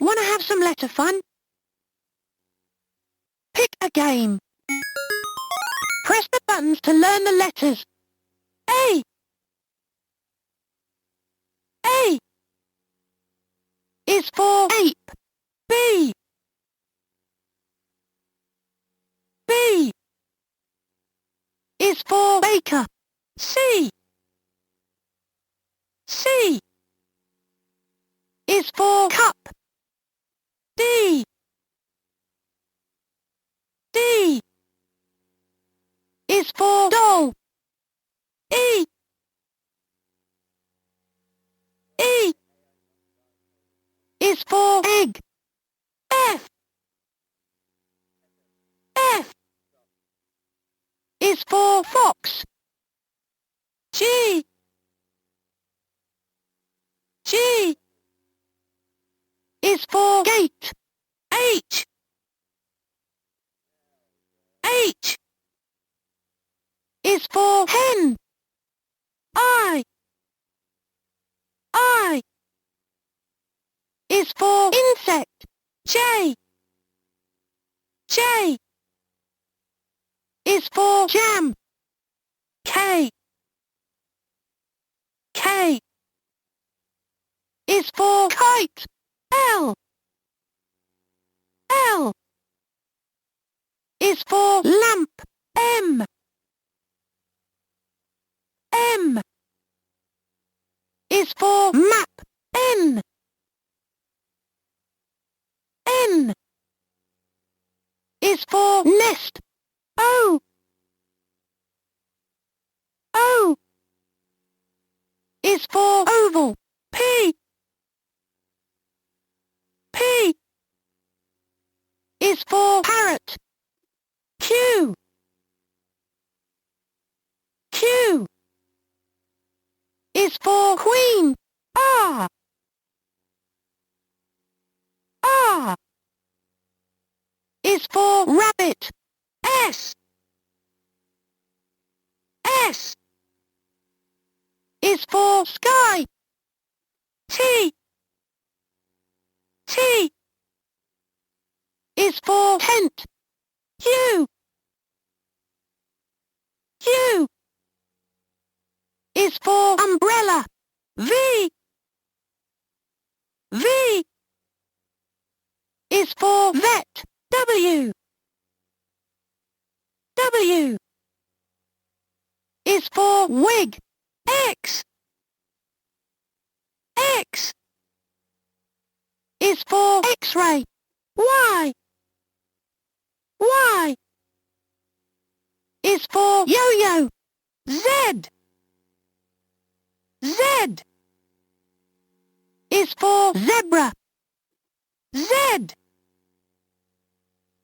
Wanna have some letter fun? Pick a game. Press the buttons to learn the letters. A. A is for ape. B. B is for baker. C. C is for cup. D. D is for doll. E. E is for egg. F. F is for fox. G. G is for gate. H. H is for hen. I is for insect. J. J is for jam. K. K is for kite. L. L is for lamp. M. M is for map. N. N is for nest. O. O is for oval. P. P is for parrot. Q. Q is for queen. R. R is for rabbit. S. S is for sky. T. T is for tent. U. U is for umbrella. V. V is for vet. W. W is for wig. X. X is for X-ray. Y. Y is for yo-yo. Z. Z is for zebra. Z.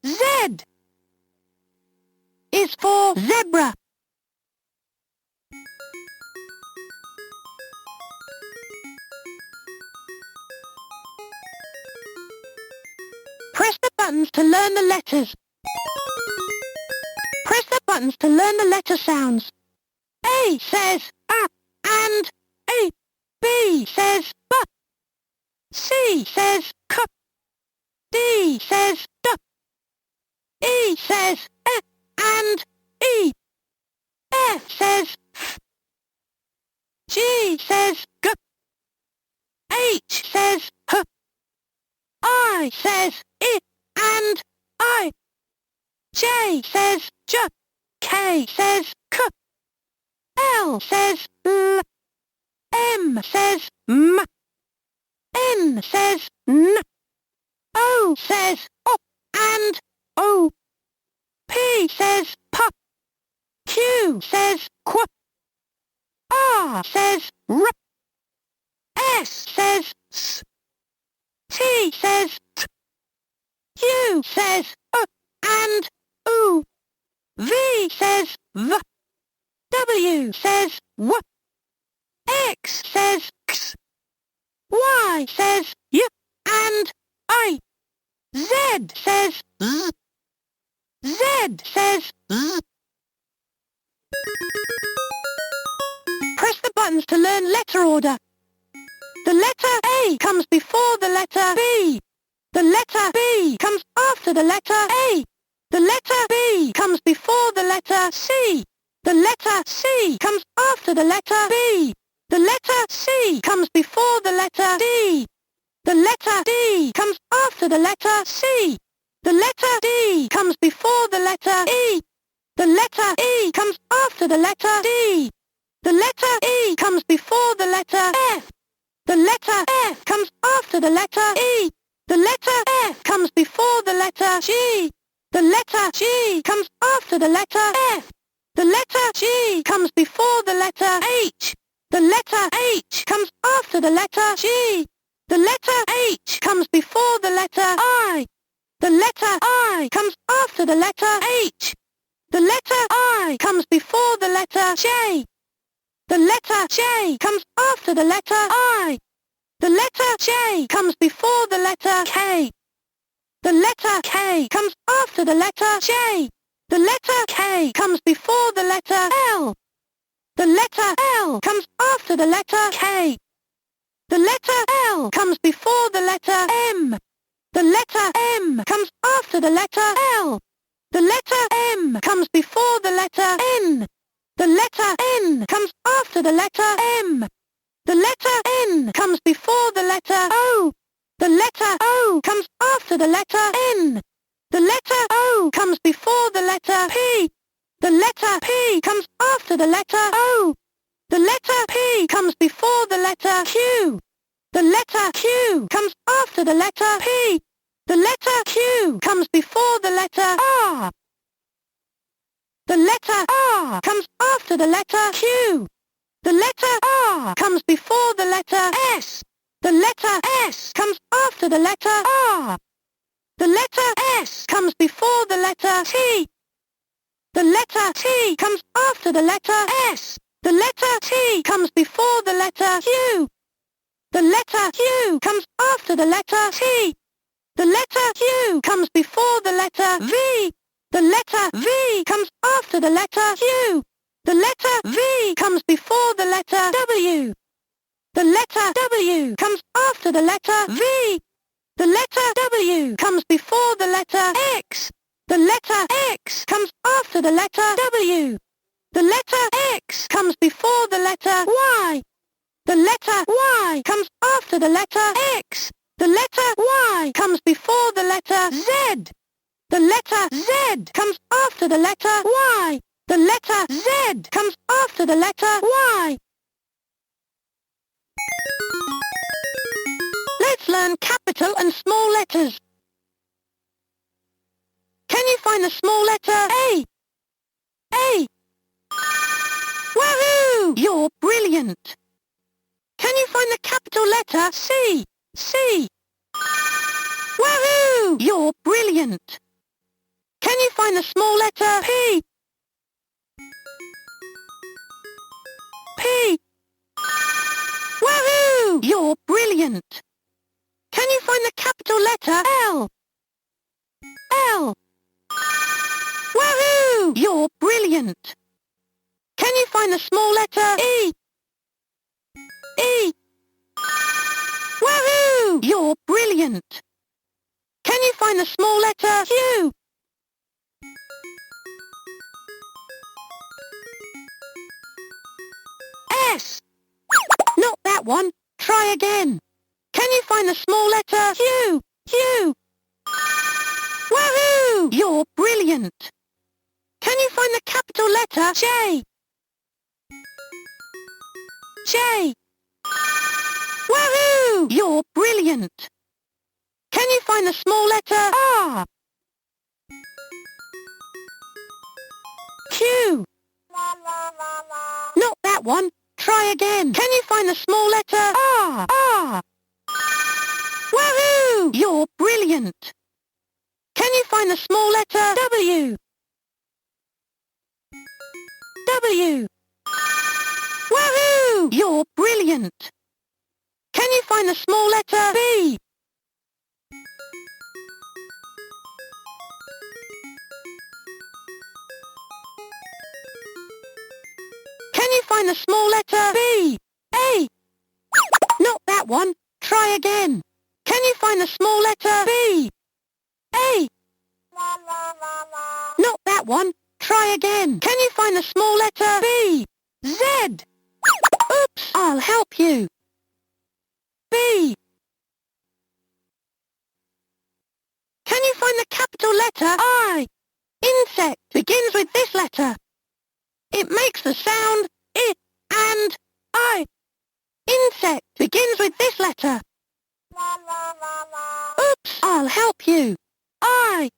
Z is for zebra. Press the buttons to learn the letters. Press the buttons to learn the letter sounds. A says A and A. B says B. C says K. D says D. E says E and E. F says F. G says G. H says H. I says I and I. J says J. K says K. L says L. M says M. N says N. O says O and O. P says P. Q says Qu. R says R. S says S. T says T. U says U and U. V says V. W says W. X says X. Y says Y and I. Z says Z. Z says Z. Press the buttons to learn letter order. The letter A comes before the letter B. The letter B comes after the letter A. The letter B comes before the letter C. The letter C comes after the letter B. The letter C comes before the letter D. The letter D comes after the letter C. The letter D comes before the letter E. The letter E comes after the letter D. The letter E comes before the letter F. The letter F comes after the letter E. The letter F comes before the letter G. The letter G comes after the letter F. The letter G comes before the letter H. The letter H comes after the letter G. The letter H comes before the letter I. The letter I comes after the letter H. The letter I comes before the letter J. The letter J comes after the letter I. The letter J comes before the letter K. The letter K comes after the letter J. The letter K comes before the letter L. The letter L comes after the letter K. The letter L comes before the letter M. The letter M comes after the letter L. The letter M comes before the letter N. The letter N comes after the letter M. The letter N comes before the letter O. The letter O comes after the letter N. The letter O comes before the letter P. The letter P comes after the letter O. The letter P comes before the letter Q. The letter Q comes after the letter P. The letter Q comes before the letter R. The letter R comes after the letter Q. The letter R comes before the letter S. The letter S comes after the letter R. The letter S comes before the letter T. The letter T comes after the letter S. The letter T comes before the letter U. The letter U comes after the letter T. The letter U comes before the letter V. The letter V comes after the letter U. The letter V comes before the letter W. The letter W comes after the letter V. The letter W comes before the letter X. The letter X comes after the letter W. The letter X comes before the letter Y. The letter Y comes after the letter X. The letter Y comes before the letter Z. The letter Z comes after the letter Y. The letter Z comes after the letter Y. Let's learn capital and small letters. Can you find the small letter A? A. Wahoo! You're brilliant. Can you find the capital letter C? C. Wahoo! You're brilliant. Can you find the small letter P? P. Wahoo! You're brilliant. Can you find the capital letter L? L. Wahoo! You're brilliant. Can you find the small letter E? E. Wahoo! You're brilliant. Can you find the small letter Q? S. Not that one. Try again. Can you find the small letter Q? Q. Wahoo! You're brilliant. Can you find the capital letter J? J. Wahoo! You're brilliant. Can you find the small letter R? Q. Not that one. Try again. Can you find the small letter R? R. Wahoo! You're brilliant. Can you find the small letter W? W. Wahoo! You're brilliant. Can you find the small letter B? Can you find the small letter B? A. Not that one. Try again. Can Can you find the small letter B? A. Not that one. Try again. Can you find the small letter B? Z. Oops, I'll help you. B. Can you find the capital letter I? Insect begins with this letter. It makes the sound I and I. Insect begins with this letter. Oops, I'll help you. I.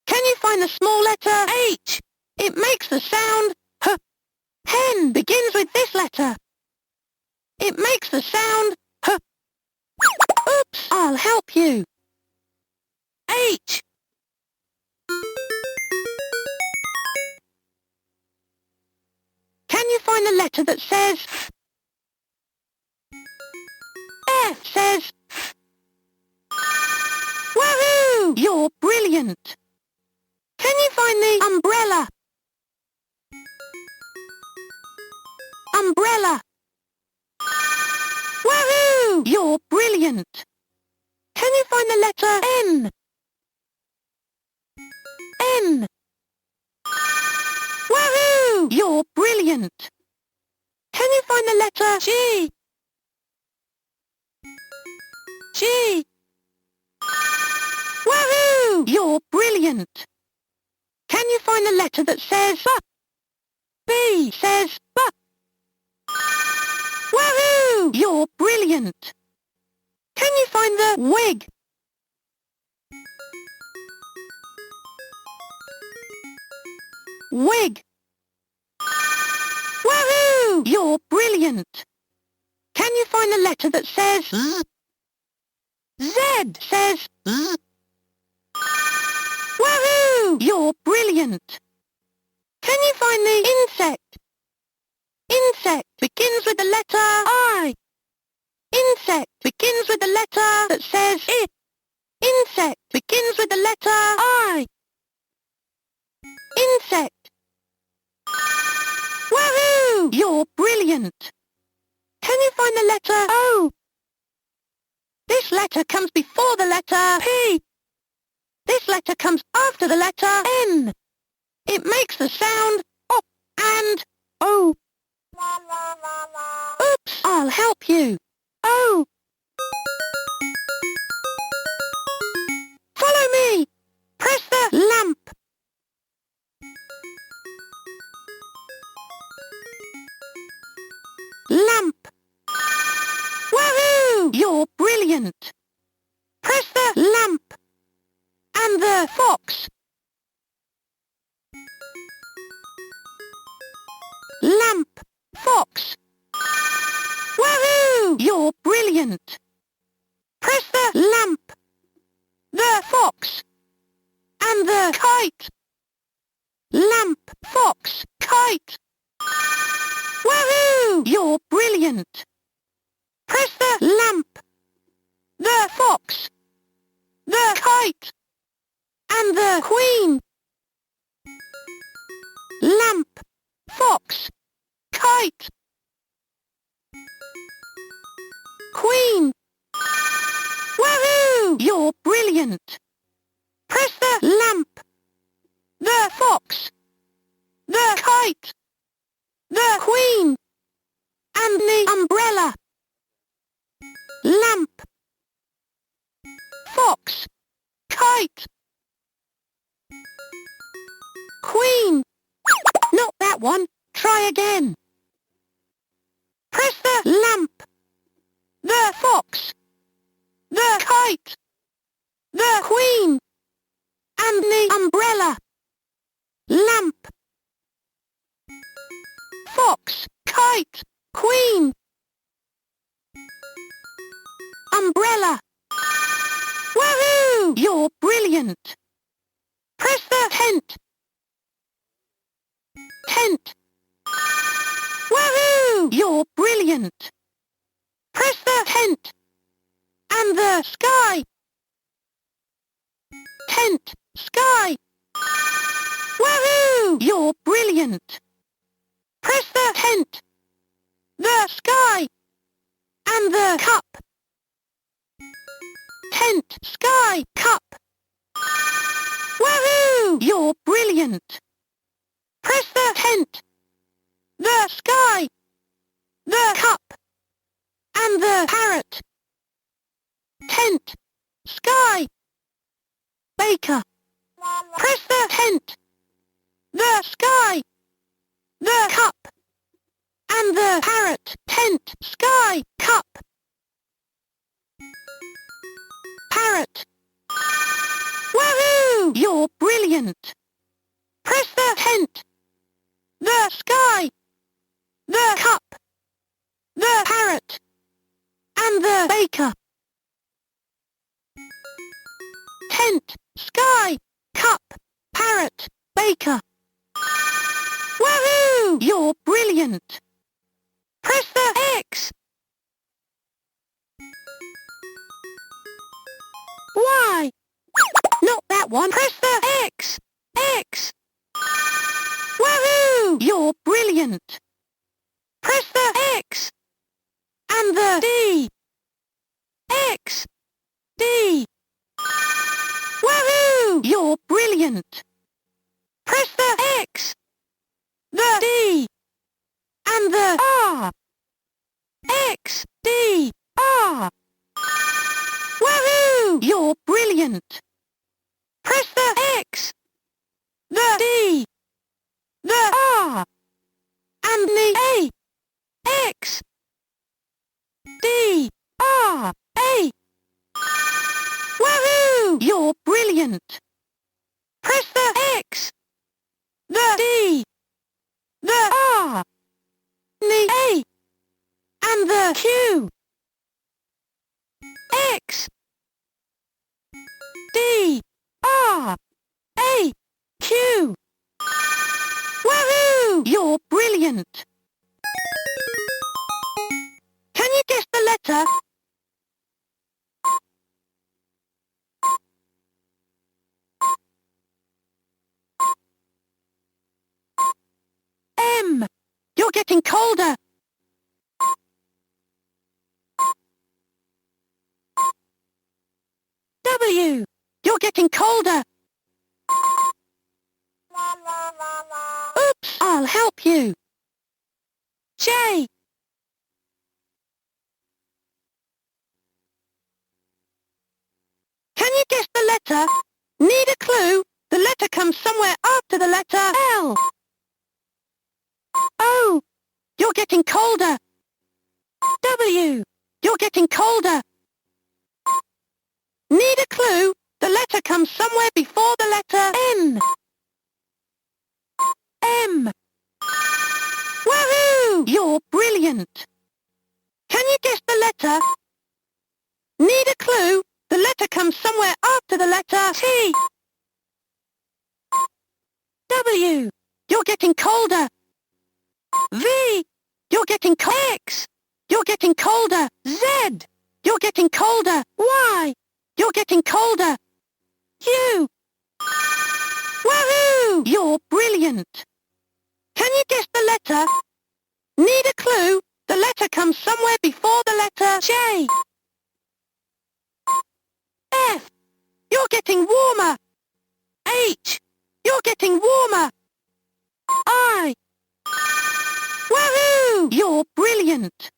Can you find the small letter H? It makes the sound H. Hen begins with this letter. It makes the sound H. Oops, I'll help you. H. Can you find the letter that says F? F says Woohoo! You're brilliant. Can you find the umbrella? Umbrella. Woohoo! You're brilliant. Can you find the letter N? N. Woohoo! You're brilliant. Can you find the letter G? G. Woohoo! You're brilliant. Can you find the letter that says B? B says B. Woohoo! You're brilliant. Can you find the wig? Wig. Woohoo! You're brilliant. Can you find the letter that says Z? Z says Z. Woohoo! You're brilliant. Can you find the insect? Insect begins with the letter I. Insect begins with the letter that says I. Insect begins with the letter I. Insect. Woohoo! You're brilliant. Can you find the letter O? This letter comes before the letter P. This letter comes after the letter N. It makes the sound O and O. Oops, I'll help you. O. Follow me. Press the lamp. Lamp. Woohoo! You're brilliant. Press the lamp. And the fox. Lamp. Fox. Woohoo! You're brilliant. Press the lamp. The fox. And the kite. Lamp. Fox. Kite. Woohoo! You're brilliant. Press the lamp. The fox. The kite. And the queen. Lamp. Fox. Kite. Queen. Woohoo! You're brilliant. Press the lamp. The fox. The kite. The queen. And the umbrella. Lamp. Fox. Kite. Queen. Not that one. Try again. Press the lamp. The fox. The kite. The queen. And the umbrella. Lamp. Fox. Kite. Queen. Umbrella. Woohoo! You're brilliant. Press the tent. Tent. Woohoo! You're brilliant. Press the tent. And the sky. Tent. Sky. Woohoo! You're brilliant. Press the tent. The sky. and the cup. Tent, sky, cup. Woohoo! You're brilliant. Press the tent, the sky, the cup, and the parrot. Tent, sky, baker. Press the tent, the sky, the cup, and the parrot. Tent, sky, cup. Parrot. Woohoo! You're brilliant. Press the tent, the sky, the cup, the parrot, and the baker. Tent, sky, cup, parrot, baker. Woohoo! You're brilliant. Press the X. Y. Not that one. Press the X. X. Woohoo! You're brilliant. Press the X. And the D. X. D. Woohoo! You're brilliant. Press the X, the D, and the R. X, D, R. Woohoo! You're brilliant. Press the X, the D, the R, and the A. X, D, R, A. Woohoo! You're brilliant. Press the X, the D, the R, the A, and the Q. X, D, R, A, Q. Woohoo! You're brilliant. Can you guess the letter? M. You're getting colder. W. You're getting colder. Oops, I'll help you. J. Can you guess the letter? Need a clue? The letter comes somewhere after the letter L. O. You're getting colder. W. You're getting colder. Need a clue? The letter comes somewhere before the letter N. M. Woohoo! You're brilliant. Can you guess the letter? Need a clue? The letter comes somewhere after the letter T. W. You're getting colder. V. You're getting X. You're getting colder. Z. You're getting colder. Y. You're getting colder. U. Woohoo! You're brilliant. Can you guess the letter? Need a clue? The letter comes somewhere before the letter J. F. You're getting warmer. H. You're getting warmer. I. Woohoo! You're brilliant.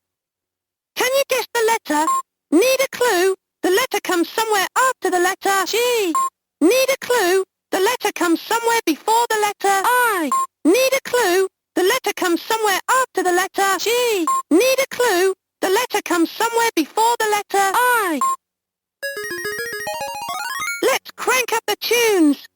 Can you guess the letter? Need a clue? The letter comes somewhere after the letter G. Need a clue? The letter comes somewhere before the letter I. Need a clue? The letter comes somewhere after the letter G. Need a clue? The letter comes somewhere before the letter I. Let's crank up the tunes.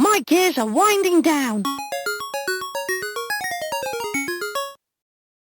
My gears are winding down.